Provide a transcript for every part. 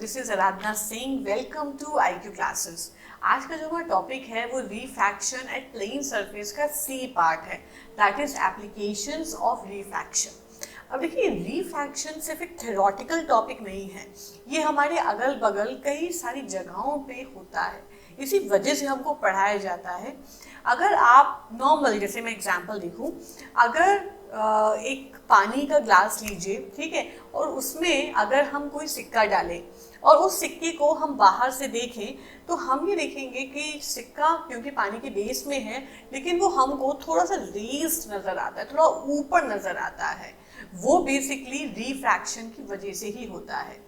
This is Aradhana Singh. Welcome to IQ classes. आज का जो हमारा टॉपिक है वो रिफ्रैक्शन एट प्लेन सरफेस का सी पार्ट है, that is applications of refraction. अब देखिए, रिफ्रैक्शन सिर्फ एक थ्योरेटिकल टॉपिक नहीं है, ये हमारे अगल बगल कई सारी जगहों पे होता है, इसी वजह से हमको पढ़ाया जाता है। अगर आप नॉर्मल, जैसे मैं एग्जांपल देखूं, अगर एक पानी का ग्लास लीजिए, ठीक है, और उसमें अगर हम कोई सिक्का डालें और उस सिक्के को हम बाहर से देखें तो हम ये देखेंगे कि सिक्का क्योंकि पानी के बेस में है, लेकिन वो हमको थोड़ा सा रेज्ड नजर आता है, थोड़ा ऊपर नजर आता है। वो बेसिकली रिफ्रैक्शन की वजह से ही होता है।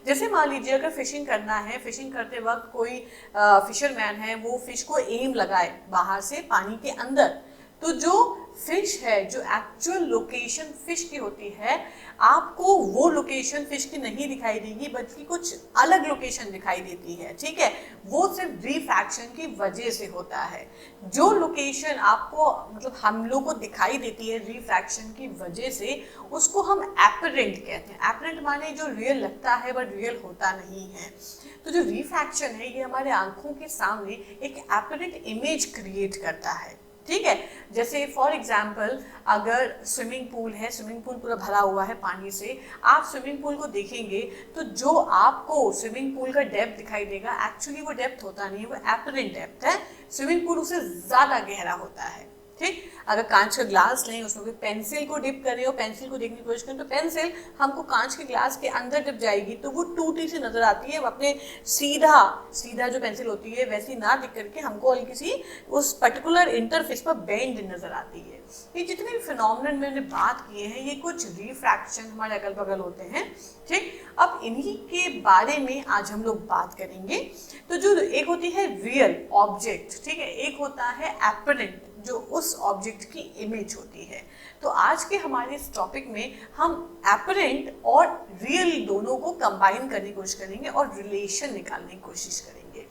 जैसे मान लीजिए अगर फिशिंग करना है, फिशिंग करते वक्त कोई फिशरमैन है, वो फिश को एम लगाए बाहर से पानी के अंदर, तो जो फिश है, जो एक्चुअल लोकेशन फिश की होती है, आपको वो लोकेशन फिश की नहीं दिखाई देगी, बल्कि कुछ अलग लोकेशन दिखाई देती है, ठीक है। वो सिर्फ रिफ्रैक्शन की वजह से होता है। जो लोकेशन आपको, मतलब हम लोग को दिखाई देती है रिफ्रैक्शन की वजह से, उसको हम एपरेंट कहते हैं। एपरेंट माने जो रियल लगता है बट रियल होता नहीं है। तो जो रिफ्रैक्शन है, ये हमारे आंखों के सामने एक एपरेंट इमेज क्रिएट करता है, ठीक है। जैसे फॉर एग्जाम्पल, अगर स्विमिंग पूल है, स्विमिंग पूल पूरा भरा हुआ है पानी से, आप स्विमिंग पूल को देखेंगे तो जो आपको स्विमिंग पूल का डेप्थ दिखाई देगा, एक्चुअली वो डेप्थ होता नहीं है, वो एपरेंट डेप्थ है। स्विमिंग पूल उससे ज्यादा गहरा होता है, ठीक। अगर कांच का ग्लास लें, उसमें कोई पेंसिल को डिप करें और पेंसिल को देखने की कोशिश करें, तो पेंसिल हमको कांच के ग्लास के अंदर डिप जाएगी तो वो टूटी सी नजर आती है। वो अपने सीधा जो पेंसिल होती है वैसी ना दिख करके हमको हल्की सी उस पर्टिकुलर इंटरफेस पर बेंड नजर आती है। ये जितने भी फिनोमेनन मैंने बात किए हैं, ये कुछ रिफ्रैक्शन हमारे अगल बगल होते हैं, ठीक। अब इन्हीं के बारे में आज हम लोग बात करेंगे। तो जो एक होती है रियल ऑब्जेक्ट, ठीक है, एक होता है एपरेंट, जो उस ऑब्जेक्ट की इमेज होती है। तो आज के हमारे इस टॉपिक में हम एपरेंट और रियल दोनों को कंबाइन करने की कोशिश करेंगे और रिलेशन निकालने की कोशिश करेंगे।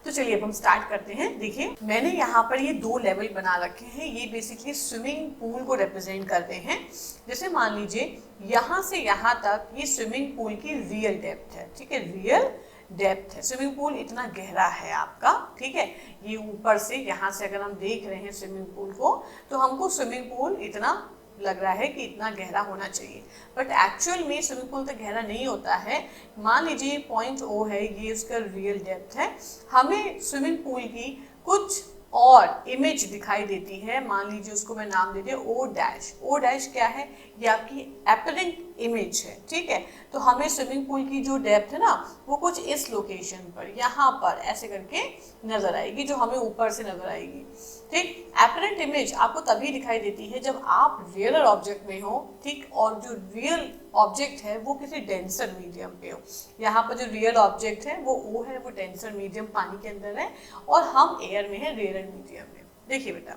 तो चलिए अब हम स्टार्ट करते हैं। देखिए, मैंने यहाँ पर ये दो लेवल बना रखे हैं, ये बेसिकली स्विमिंग पूल को रिप्रेजेंट करते हैं। जैसे मान लीजिए यहाँ से यहाँ तक ये स्विमिंग पूल की रियल डेप्थ है, ठीक है, रियल डेप्थ है। स्विमिंग पूल इतना गहरा है आपका, ठीक है। ये ऊपर से, यहाँ से अगर हम देख रहे हैं स्विमिंग पूल को, तो हमको स्विमिंग पूल इतना लग रहा है कि इतना गहरा होना चाहिए, बट एक्चुअल में स्विमिंग पूल तो गहरा नहीं होता है। मान लीजिए पॉइंट O है, ये उसका रियल डेप्थ है। हमें स्विमिंग पूल की कुछ और इमेज दिखाई देती है, मान लीजिए उसको मैं नाम दे दिया O डैश। O डैश क्या है? ये आपकी एपरेंट इमेज है, ठीक है। तो हमें स्विमिंग पूल की जो डेप्थ है ना, वो कुछ इस लोकेशन पर, यहाँ पर ऐसे करके नजर आएगी, जो हमें ऊपर से नजर आएगी, ठीक। एपरेंट इमेज आपको तभी दिखाई देती है जब आप रियल ऑब्जेक्ट में हो, ठीक, और जो रियल ऑब्जेक्ट है वो किसी डेंसर मीडियम पे हो। यहाँ पर जो रियल ऑब्जेक्ट है वो O है, वो डेंसर मीडियम पानी के अंदर है, और हम एयर में है, रेयर मीडियम में। देखिए बेटा,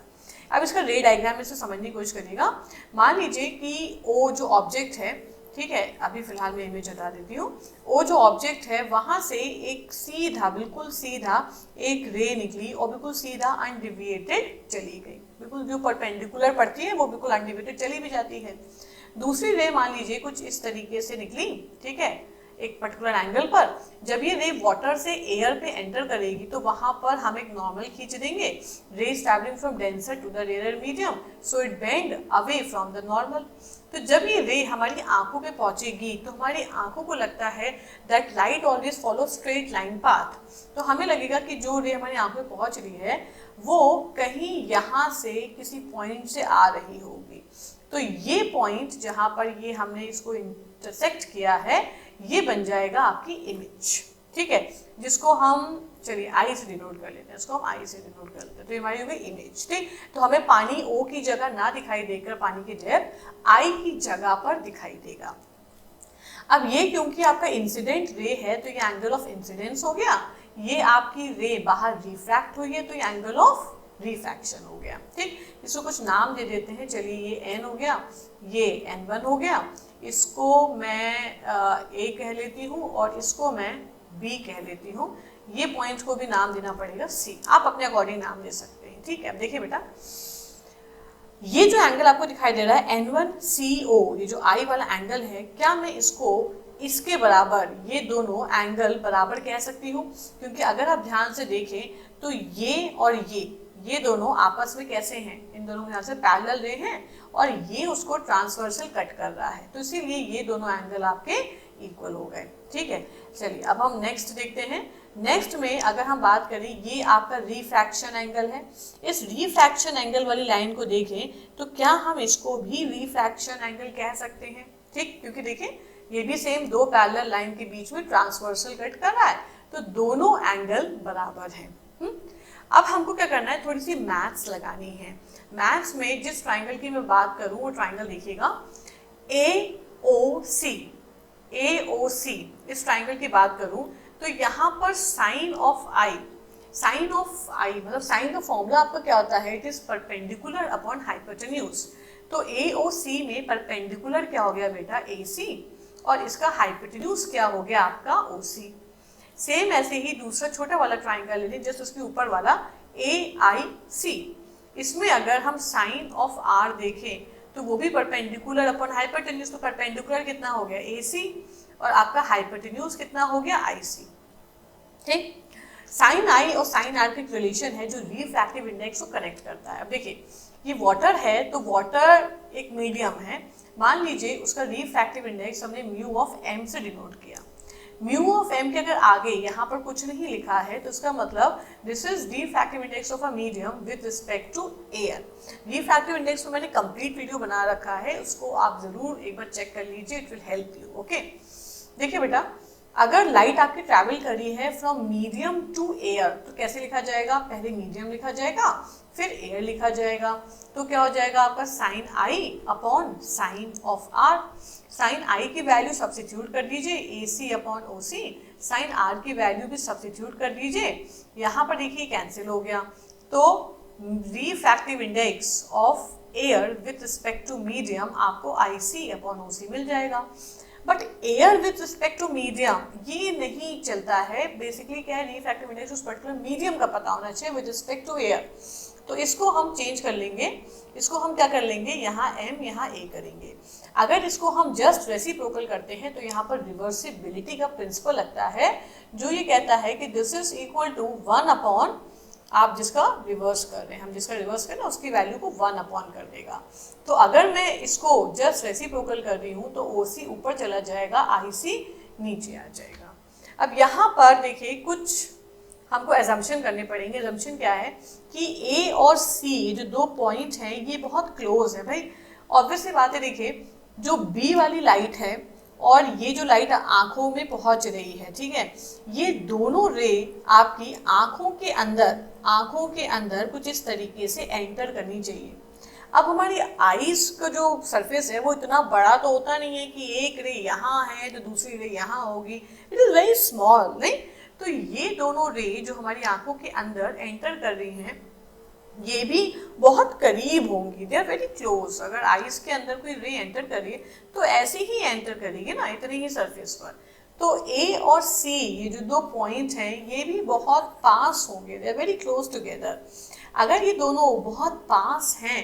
अब इसका रे डायग्राम में से समझने की कोशिश करिएगा। मान लीजिए कि O जो ऑब्जेक्ट है, ठीक है, अभी फिलहाल मैं इमेज हटा देती हूँ। O जो ऑब्जेक्ट है, वहां से एक सीधा, बिल्कुल सीधा एक रे निकली और बिल्कुल सीधा अनडिविएटेड चली गई। बिल्कुल जो परपेंडिकुलर पड़ती है वो बिल्कुल अनडिविएटेड चली भी जाती है। दूसरी रे मान लीजिए कुछ इस तरीके से निकली, ठीक है, एक पर्टिकुलर एंगल पर। जब ये रे वाटर से एयर पे एंटर करेगी तो वहां पर हम एक नॉर्मल खींच देंगे, ray travelling from denser to the rare medium, so it bend away from the normal. तो जब ये रे हमारी आंखों पे पहुंचेगी तो हमारी आंखों को लगता है that light always follow straight line path. तो हमें लगेगा कि जो रे हमारी आंखों पे पहुंच रही है वो कहीं यहाँ से किसी पॉइंट से आ रही होगी। तो ये पॉइंट जहां पर ये हमने इसको इंटरसेक्ट किया है, ये बन जाएगा आपकी इमेज, ठीक है, जिसको हम, चलिए आई से डिनोट कर लेते हैं, इसको हम आई से डिनोट कर लेते हैं। तो ये हमारी हो गई इमेज, ठीक। तो हमें पानी O की जगह ना दिखाई देकर पानी की डेप्थ I की जगह पर दिखाई देगा। अब ये क्योंकि आपका इंसिडेंट रे है तो ये एंगल ऑफ इंसिडेंस हो गया, ये आपकी रे बाहर रिफ्रैक्ट हुई है तो ये एंगल ऑफ रिफ्रैक्शन हो गया, ठीक। इसको कुछ नाम दे देते हैं, चलिए ये N हो गया, ये N1 हो गया, इसको मैं A कह लेती हूँ और इसको मैं B कह लेती हूँ। ये पॉइंट को भी नाम देना पड़ेगा C, आप अपने अकॉर्डिंग नाम दे सकते हैं, ठीक है। अब देखिए बेटा, ये जो एंगल आपको दिखाई दे रहा है N1CO, ये जो I वाला एंगल है, क्या मैं इसको इसके बराबर ये दोनों एंगल बराबर कह सकती हूँ, क्योंकि अगर आप ध्यान से देखें तो ये और ये दोनों आपस में कैसे हैं, इन दोनों के यहाँ से पैरेलल रे हैं और ये उसको ट्रांसवर्सल कट कर रहा है, तो इसीलिए ये दोनों एंगल आपके इक्वल हो गए। ठीक है, चलिए अब हम नेक्स्ट देखते हैं। नेक्स्ट में अगर हम बात करें, ये आपका रिफ्रैक्शन एंगल है। इस रिफ्रैक्शन एंगल वाली लाइन को देखें तो क्या हम इसको भी रिफ्रैक्शन एंगल कह सकते हैं? ठीक, क्योंकि देखें ये भी सेम दो पैरेलल लाइन के बीच में ट्रांसवर्सल कट कर रहा है, तो दोनों एंगल बराबर हैं। अब हमको क्या करना है, थोड़ी सी मैथ्स लगानी है। मैथ्स में जिस ट्राइंगल की मैं बात करूं वो ट्राइंगल देखिएगा AOC। इस ट्राइंगल की बात करूं तो यहाँ पर साइन ऑफ आई मतलब साइन का फॉर्मूला आपका क्या होता है, it is perpendicular upon hypotenuse. तो AOC में परपेंडिकुलर क्या हो गया बेटा, AC, और इसका हाइपोटेन्यूज क्या हो गया आपका OC। सेम ऐसे ही दूसरा छोटा वाला ट्राइंगल ले लें, जस्ट उसके ऊपर वाला AIC। इसमें अगर हम साइन ऑफ R देखें तो वो भी परपेंडिकुलर अपॉन हाइपोटेन्यूज, तो परपेंडिकुलर कितना हो गया AC और आपका हाइपोटेन्यूज कितना हो गया IC। ठीक, साइन I और साइन R की रिलेशन है जो रिफ्रैक्टिव इंडेक्स को कनेक्ट करता है। अब देखिए ये वाटर है, तो वाटर एक मीडियम है, मान लीजिए उसका रिफ्रैक्टिव इंडेक्स हमने म्यू ऑफ m से डिनोट किया। म्यू ऑफ m के अगर आगे यहाँ पर कुछ नहीं लिखा है तो इसका मतलब this is refractive index of a medium with respect to air. Refractive index में मैंने कंप्लीट वीडियो बना रखा है, उसको आप जरूर एक बार चेक कर लीजिए, it will help you. Okay, देखिए बेटा, अगर लाइट आपकी ट्रैवल करी है फ्रॉम मीडियम टू एयर तो कैसे लिखा जाएगा, पहले मीडियम लिखा जाएगा फिर एयर लिखा जाएगा, तो क्या हो जाएगा आपका sine I upon sine of R। Sine I की वैल्यू सब्स्टिट्यूट कर दीजिए, AC upon OC, sine R की वैल्यू भी सब्स्टिट्यूट कर दीजिए, यहाँ पर देखिए कैंसिल हो गया, तो refractive index of air with respect to medium आपको IC अपॉन OC मिल जाएगा। But air with respect to medium ये नहीं चलता है, बेसिकली क्या है, रिफ्रैक्टिव इंडेक्स उस पर्टिकुलर मीडियम का पता होना चाहिए विथ रिस्पेक्ट टू एयर। तो इसको हम चेंज कर लेंगे, इसको हम क्या कर लेंगे, यहाँ m यहाँ a करेंगे। अगर इसको हम जस्ट रेसिप्रोकल करते हैं तो यहाँ पर रिवर्सिबिलिटी का प्रिंसिपल लगता है, जो ये कहता है कि this is equal to 1 upon, आप जिसका रिवर्स कर रहे हैं, हम जिसका रिवर्स कर रहे हैं उसकी वैल्यू को 1 अपॉन कर देगा। तो अगर मैं इसको जस्ट रेसिप्रोकल कर रही हूँ तो OC ऊपर चला जाएगा, IC नीचे आ जाएगा। अब यहाँ पर देखिए कुछ हमको एजम्पशन करने पड़ेंगे। एजम्पशन क्या है कि A और C ये जो दो पॉइंट हैं ये बहुत क्लोज है भाई। ऑब्वियसली बात है, देखिए जो B वाली लाइट है और ये जो लाइट आंखों में पहुंच रही है, ठीक है, ये दोनों रे आपकी आंखों के अंदर कुछ इस तरीके से एंटर करनी चाहिए। अब हमारी आईज का जो सरफेस है वो इतना बड़ा तो होता नहीं है कि एक रे यहाँ है तो दूसरी रे यहाँ होगी, इट इज वेरी स्मॉल, नहीं। तो ये दोनों रे जो हमारी आंखों के अंदर एंटर कर रही हैं ये भी बहुत करीब होंगी, दे आर वेरी क्लोज। अगर आईज के अंदर कोई रे एंटर करे तो ऐसे ही एंटर करेगी ना, इतने ही सरफेस पर। तो A और C ये जो दो पॉइंट हैं ये भी बहुत पास होंगे, they are very close together. अगर ये दोनों बहुत पास हैं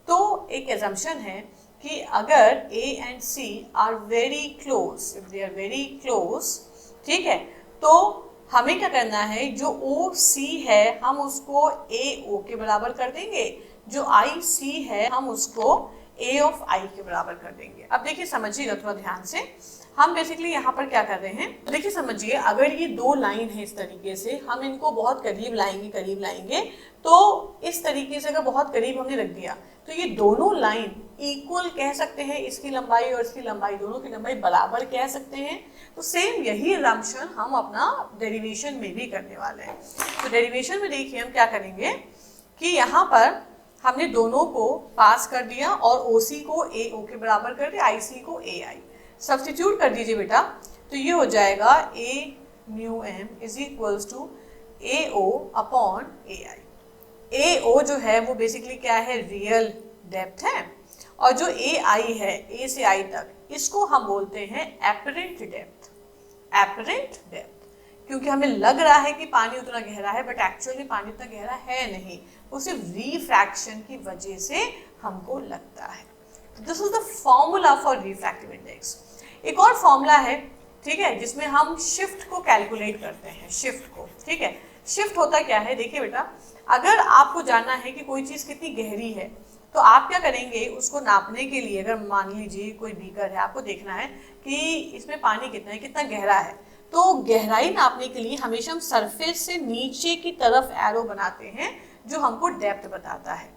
तो एक एजम्पशन है कि अगर A and C are very close, if they are very close, ठीक है, तो हमें क्या करना है, जो OC है हम उसको AO के बराबर कर देंगे, जो IC है हम उसको A ऑफ I के बराबर कर देंगे। अब देखिए समझिएगा थोड़ा ध्यान से, हम बेसिकली यहाँ पर क्या कर रहे हैं, देखिए समझिए, अगर ये दो लाइन है इस तरीके से, हम इनको बहुत करीब लाएंगे, तो इस तरीके से अगर बहुत करीब हमने रख दिया तो ये दोनों लाइन इक्वल कह सकते हैं, इसकी लंबाई और इसकी लंबाई दोनों की लंबाई बराबर कह सकते हैं। तो सेम यही असम्पशन हम अपना डेरिवेशन में भी करने वाले हैं। तो डेरिवेशन में देखिए हम क्या करेंगे कि यहाँ पर हमने दोनों को पास कर दिया और OC को AO के बराबर कर दिया, IC को AI। सब्स्टिट्यूट कर दीजिए बेटा, तो ये हो जाएगा A mu M is equals to AO upon AI। AO जो है वो बेसिकली क्या है, रियल डेप्थ है, और जो AI है A से I तक, इसको हम बोलते हैं एपरेंट डेप्थ। एपरेंट डेप्थ क्योंकि हमें लग रहा है कि पानी उतना गहरा है, बट एक्चुअली पानी उतना गहरा है नहीं, वो सिर्फ रिफ्रैक्शन की वजह से हमको लगता है। This is the formula for refractive index. एक और फॉर्मूला है, ठीक है, जिसमें हम शिफ्ट को कैलकुलेट करते हैं, शिफ्ट को, ठीक है। शिफ्ट होता क्या है, देखिए बेटा, अगर आपको जानना है कि कोई चीज़ कितनी गहरी है तो आप क्या करेंगे, उसको नापने के लिए, अगर मान लीजिए कोई बीकर है, आपको देखना है कि इसमें पानी कितना है, कितना गहरा है, तो गहराई नापने के लिए हमेशा हम सरफेस से नीचे की तरफ एरो बनाते हैं जो हमको डेप्थ बताता है।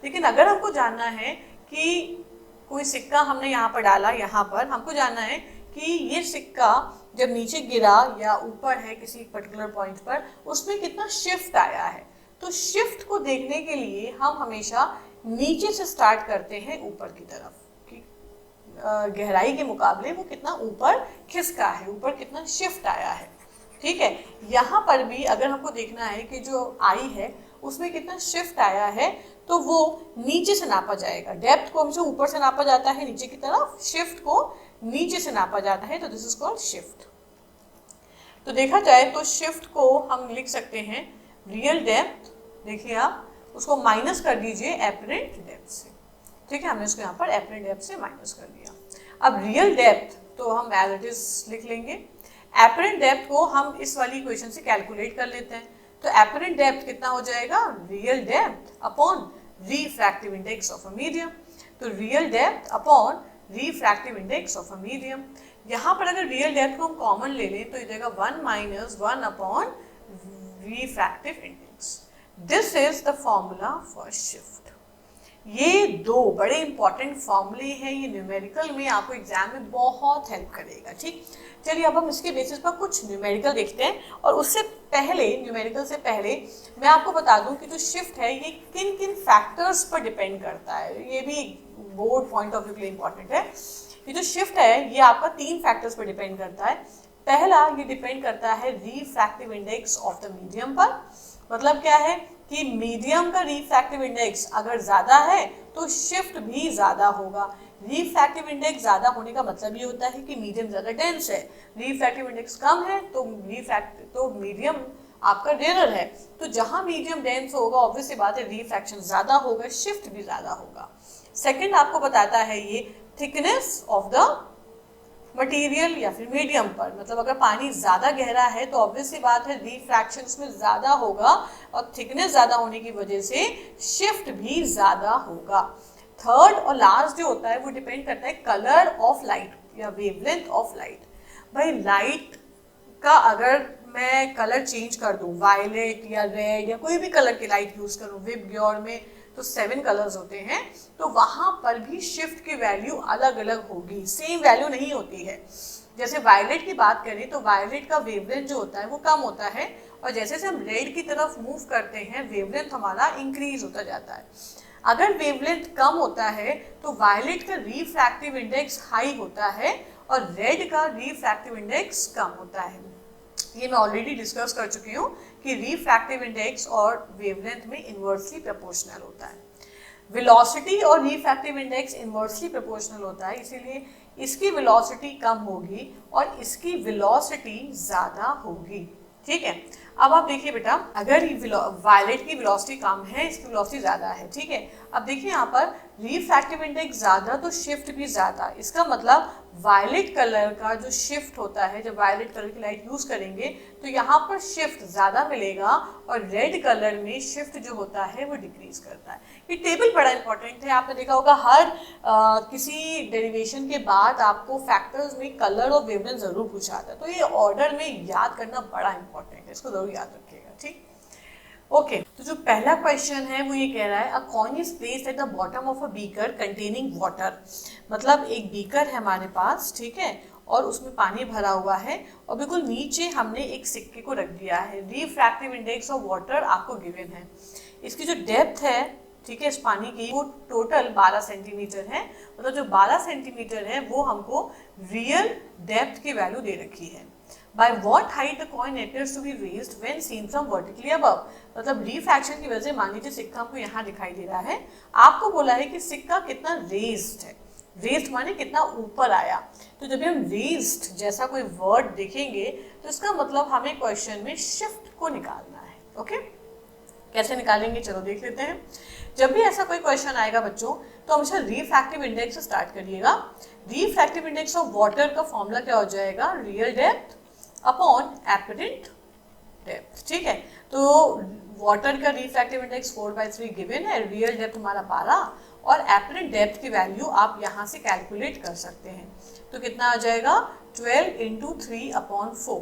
लेकिन अगर हमको जानना है कि कोई सिक्का हमने यहाँ पर डाला, यहाँ पर हमको जानना है कि ये सिक्का जब नीचे गिरा या ऊपर है किसी पर्टिकुलर पॉइंट पर, उसमें कितना शिफ्ट आया है, तो शिफ्ट को देखने के लिए हम हमेशा नीचे से स्टार्ट करते हैं ऊपर की तरफ, कि गहराई के मुकाबले वो कितना ऊपर खिसका है, ऊपर कितना शिफ्ट आया है, ठीक है। यहाँ पर भी अगर हमको देखना है कि जो आई है उसमें कितना शिफ्ट आया है, तो वो नीचे से नापा जाएगा। डेप्थ को हमेशा ऊपर से नापा जाता है नीचे की तरफ, शिफ्ट को नीचे से नापा जाता है, तो दिस इज कॉल्ड शिफ्ट। तो देखा जाए तो शिफ्ट को हम लिख सकते हैं रियल डेप्थ, देखिए आप उसको माइनस कर दीजिए एपरेंट डेप्थ से, ठीक है, हमने उसको यहाँ पर एपरेंट डेप्थ से माइनस कर दिया। अब रियल डेप्थ तो हम एज इट इज लिख लेंगे, एपरेंट डेप्थ को हम इस वाली इक्वेशन से कैलकुलेट कर लेते हैं। तो एपरेंट डेप्थ कितना हो जाएगा, real depth upon refractive index of a medium. तो real depth upon refractive index of a medium, यहाँ पर अगर रियल डेप्थ को हम कॉमन ले लें तो ये जाएगा 1 minus 1 upon refractive index. This is the formula for shift. ये दो बड़े इंपॉर्टेंट फॉर्मूले हैं, ये न्यूमेरिकल में आपको एग्जाम में बहुत हेल्प करेगा, ठीक। चलिए अब हम इसके बेसिस पर कुछ न्यूमेरिकल देखते हैं, और उससे पहले, न्यूमेरिकल से पहले मैं आपको बता दूं कि जो शिफ्ट है ये किन किन फैक्टर्स पर डिपेंड करता है। ये भी बोर्ड पॉइंट ऑफ व्यू के लिए इंपॉर्टेंट है। ये जो शिफ्ट है ये आपका 3 फैक्टर्स पर डिपेंड करता है। पहला, ये डिपेंड करता है refractive index of the medium पर। मतलब क्या है कि मीडियम का रिफ्रैक्टिव इंडेक्स अगर ज़्यादा है तो शिफ्ट भी ज़्यादा होगा। रिफ्रैक्टिव इंडेक्स ज़्यादा होने का मतलब ये होता है कि मीडियम ज़्यादा डेंस है, रिफ्रैक्टिव इंडेक्स कम है तो मीडियम आपका रेयर है। तो जहाँ मीडियम डेंस होगा ऑब्वियस सी बात है रिफ्रैक्शन ज़्यादा होगा, शिफ्ट भी ज़्यादा होगा। सेकेंड आपको बताता है ये थिकनेस ऑफ द मटेरियल या फिर मीडियम पर, मतलब अगर पानी ज़्यादा गहरा है तो ऑब्वियस सी बात है रिफ्रैक्शन उसमें ज़्यादा होगा, और थिकनेस ज़्यादा होने की वजह से शिफ्ट भी ज़्यादा होगा। थर्ड और लास्ट जो होता है वो डिपेंड करता है कलर ऑफ लाइट या वेवलेंथ ऑफ लाइट। भाई लाइट का अगर मैं कलर चेंज कर दूं, वायलेट या रेड या कोई भी कलर की लाइट यूज़ करूं, विबग्योर में तो 7 कलर्स होते हैं, तो वहाँ पर भी शिफ्ट की वैल्यू अलग अलग होगी, सेम वैल्यू नहीं होती है। जैसे वायलेट की बात करें तो वायलेट का वेवलेंथ जो होता है वो कम होता है, और जैसे जैसे हम रेड की तरफ मूव करते हैं वेवलेंथ हमारा इंक्रीज होता जाता है। अगर वेवलेंथ कम होता है तो वायलेट का रिफ्रैक्टिव इंडेक्स हाई होता है और रेड का रिफ्रैक्टिव इंडेक्स कम होता है। ये मैं ऑलरेडी डिस्कस कर चुकी हूँ कि रिफ्रैक्टिव इंडेक्स और वेवलेंथ में इन्वर्सली प्रोपोर्शनल होता है। वेलोसिटी और रिफ्रैक्टिव इंडेक्स इन्वर्सली प्रोपोर्शनल होता है, इसीलिए इसकी वेलोसिटी कम होगी और इसकी वेलोसिटी ज़्यादा होगी, ठीक है। अब आप देखिए बेटा, अगर वायलेट की वेलोसिटी कम है, इसकी वेलोसिटी ज़्यादा है, ठीक है। अब देखिए यहाँ पर रिफ्रैक्टिव इंडेक्स ज़्यादा तो शिफ्ट भी ज़्यादा, इसका मतलब वायलेट कलर का जो शिफ्ट होता है, जब वायलेट कलर की लाइट यूज़ करेंगे तो यहाँ पर शिफ्ट ज़्यादा मिलेगा और रेड कलर में शिफ्ट जो होता है वो डिक्रीज करता है। ये टेबल बड़ा इंपॉर्टेंट है, आपने देखा होगा हर किसी डेरिवेशन के बाद आपको फैक्टर्स में कलर और वेवलेंथ ज़रूर पूछा आता है, तो ये ऑर्डर में याद करना बड़ा इंपॉर्टेंट है, इसको ज़रूर याद रखिएगा, ठीक। ओके, तो जो पहला क्वेश्चन है वो ये कह रहा है अ coin is placed at the bottom of a beaker containing water. मतलब एक बीकर है हमारे पास, ठीक है, और उसमें पानी भरा हुआ है और बिल्कुल नीचे हमने एक सिक्के को रख दिया है। रिफ्रैक्टिव इंडेक्स ऑफ वाटर आपको गिवन है, इसकी जो डेप्थ है, ठीक है, इस पानी की वो टोटल 12 सेंटीमीटर है। मतलब जो 12 सेंटीमीटर है वो हमको रियल डेप्थ की वैल्यू दे रखी है। By what height the coin appears to be raised when seen from vertically above। मतलब रिफ्रैक्शन की वजह से मान लीजिए सिक्का हमको यहाँ दिखाई दे रहा है, आपको बोला है कि सिक्का कितना रेज्ड है। रेज्ड माने कितना ऊपर आया। तो जब भी हम रेज्ड जैसा कोई वर्ड देखेंगे तो इसका मतलब हमें क्वेश्चन में शिफ्ट को निकालना है। ओके, कैसे निकालेंगे चलो देख लेते हैं। जब भी ऐसा कोई क्वेश्चन आएगा बच्चों तो हमेशा रिफ्रैक्टिव इंडेक्स से स्टार्ट करिएगा। रिफ्रैक्टिव इंडेक्स ऑफ वाटर का फॉर्मूला क्या हो जाएगा, real depth upon apparent depth. ठीक है, तो वाटर का रिफ्रैक्टिव इंडेक्स 4/3 गिवन है, रियल डेप्थ हमारा 12 और एपरेंट डेप्थ की वैल्यू आप यहाँ से कैलकुलेट कर सकते हैं। तो कितना आ जाएगा 12 × 3/4,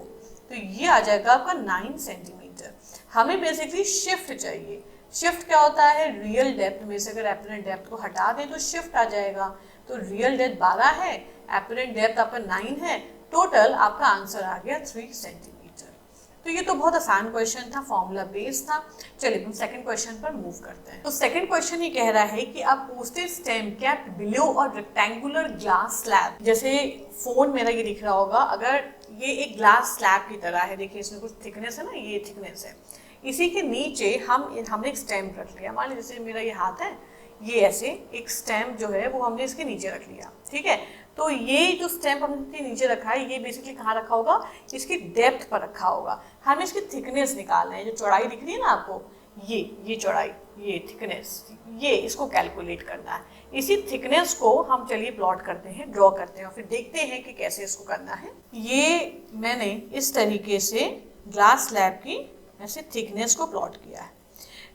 तो ये आ जाएगा आपका 9 सेंटीमीटर। हमें बेसिकली शिफ्ट चाहिए। शिफ्ट क्या होता है, रियल डेप्थ में से अगर एपरेंट डेप्थ को हटा दें तो शिफ्ट आ जाएगा। तो रियल डेप्थ 12 है, एपरेंट डेप्थ आपका 9 है, टोटल आपका आंसर आ गया 3 सेंटीमीटर। तो ये तो बहुत आसान क्वेश्चन था, फॉर्मूला बेस्ड था। चलिए हम सेकंड क्वेश्चन पर मूव करते हैं। तो सेकंड क्वेश्चन ये कह रहा है कि आप पोस्टेज स्टैम्प केप्ट बिलो और रेक्टेंगुलर ग्लास स्लैब, जैसे फोन मेरा ये दिख रहा होगा, अगर ये एक ग्लास स्लैब की तरह है, देखिए इसमें कुछ थिकनेस है ना, ये थिकनेस है, इसी के नीचे हमने एक स्टैम्प रख लिया। मान लीजिए जैसे मेरा ये हाथ है, ये ऐसे एक स्टैम्प जो है वो हमने इसके नीचे रख लिया। ठीक है, तो ये जो स्टैम्प हमने नीचे रखा है, ये बेसिकली कहाँ रखा होगा, इसकी डेप्थ पर रखा होगा। हमें इसकी थिकनेस निकालना है, जो चौड़ाई दिख रही है ना आपको, ये चौड़ाई, ये थिकनेस, ये इसको कैलकुलेट करना है। इसी थिकनेस को हम चलिए प्लॉट करते हैं, ड्रॉ करते हैं और फिर देखते हैं कि कैसे इसको करना है। ये मैंने इस तरीके से ग्लास स्लैब की ऐसे थिकनेस को प्लॉट किया है।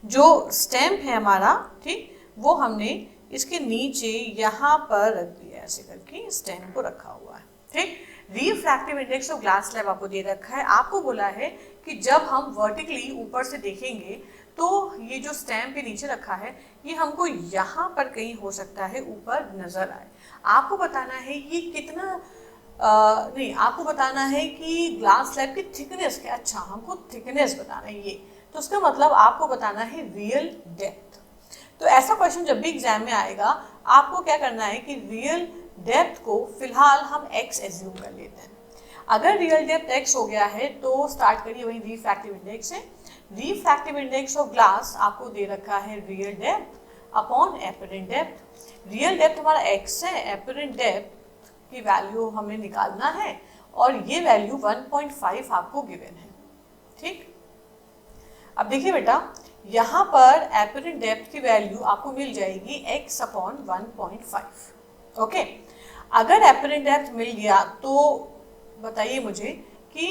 जो स्टैम्प है हमारा, ठीक, वो हमने इसके नीचे यहाँ पर रख दिया, ऐसे करके स्टैम्प को रखा हुआ है। ठीक, refractive index of glass slab आपको दे रखा है। आपको बोला है कि जब हम वर्टिकली ऊपर से देखेंगे तो ये जो स्टैम्प के नीचे रखा है, ये हमको यहाँ पर कहीं हो सकता है ऊपर नजर आए। आपको बताना है ये कितना नहीं, आपको बताना है कि ग्लास स्लैब की थिकनेस क्या। अच्छा, हमको थिकनेस बताना है ये, तो उसका मतलब आपको बताना है रियल डेप्थ। तो ऐसा क्वेश्चन जब भी एग्जाम में आएगा, आपको क्या करना है कि रियल डेप्थ को फिलहाल हम x एज्यूम कर लेते हैं। अगर रियल डेप्थ x हो गया है तो स्टार्ट करिए वही रिफ्रैक्टिव इंडेक्स से। रिफ्रैक्टिव इंडेक्स ऑफ ग्लास आपको दे रखा है real depth upon apparent depth. Real depth हमारा x है, एपरेंट डेप्थ की वैल्यू हमें निकालना है और ये वैल्यू 1.5 आपको गिवन है। ठीक, अब देखिए बेटा, यहाँ पर एपरेंट डेप्थ की वैल्यू आपको मिल जाएगी x अपॉन 1.5। ओके, अगर एपरेंट डेप्थ मिल गया तो बताइए मुझे कि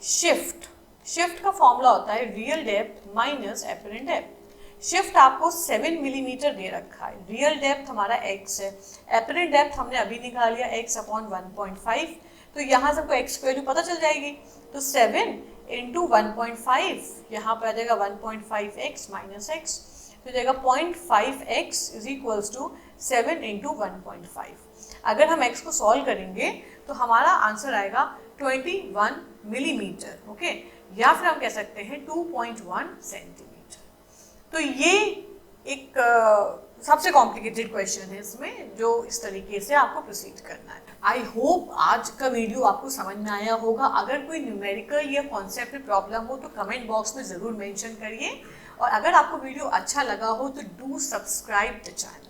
शिफ्ट का फॉर्मूला होता है real depth minus apparent depth. Shift आपको 7 मिलीमीटर दे रखा है, रियल डेप्थ हमारा x है, एपरेंट डेप्थ हमने अभी निकाल लिया x अपॉन 1.5। तो यहाँ से हमको x की वैल्यू पता चल जाएगी। तो 7 × 1.5, यहाँ पर आ जाएगा 1.5x माइनस x, तो जाएगा 0.5x इज इक्वल्स टू 7 × 1.5। अगर हम x को सॉल्व करेंगे तो हमारा आंसर आएगा 21 मिलीमीटर। ओके, या फिर हम कह सकते हैं 2.1 सेंटीमीटर। तो ये एक सबसे कॉम्प्लिकेटेड क्वेश्चन है इसमें, जो इस तरीके से आपको प्रोसीड करना है। आई होप आज का वीडियो आपको समझ में आया होगा। अगर कोई न्यूमेरिकल या कॉन्सेप्ट में प्रॉब्लम हो तो कमेंट बॉक्स में ज़रूर मेंशन करिए, और अगर आपको वीडियो अच्छा लगा हो तो डू सब्सक्राइब द चैनल।